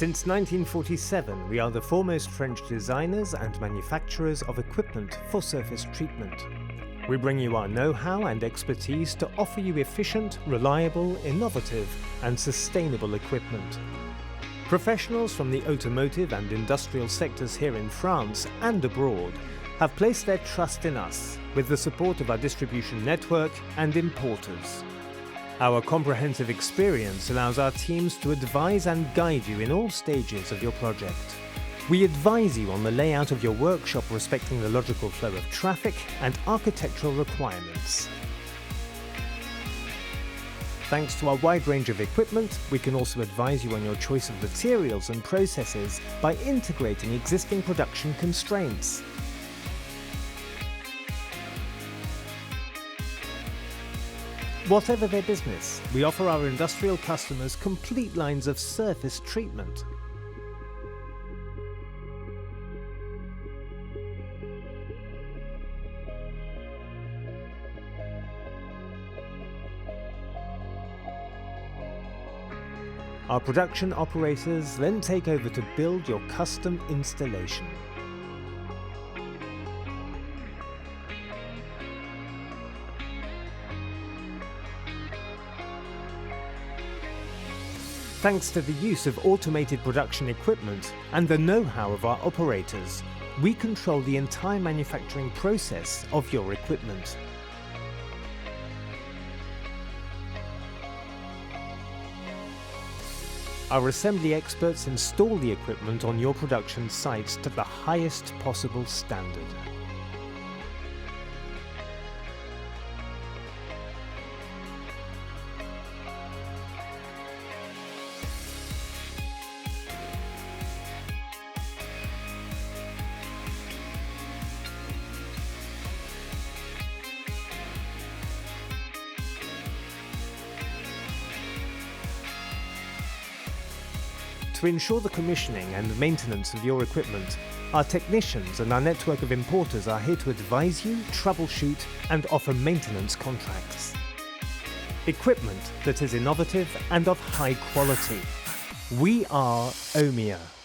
Since 1947, we are the foremost French designers and manufacturers of equipment for surface treatment. We bring you our know-how and expertise to offer you efficient, reliable, innovative, and sustainable equipment. Professionals from the automotive and industrial sectors here in France and abroad have placed their trust in us with the support of our distribution network and importers. Our comprehensive experience allows our teams to advise and guide you in all stages of your project. We advise you on the layout of your workshop respecting the logical flow of traffic and architectural requirements. Thanks to our wide range of equipment, we can also advise you on your choice of materials and processes by integrating existing production constraints. Whatever their business, we offer our industrial customers complete lines of surface treatment. Our production operators then take over to build your custom installation. Thanks to the use of automated production equipment and the know-how of our operators, we control the entire manufacturing process of your equipment. Our assembly experts install the equipment on your production sites to the highest possible standard. To ensure the commissioning and maintenance of your equipment, our technicians and our network of importers are here to advise you, troubleshoot, and offer maintenance contracts. Equipment that is innovative and of high quality. We are OMIA.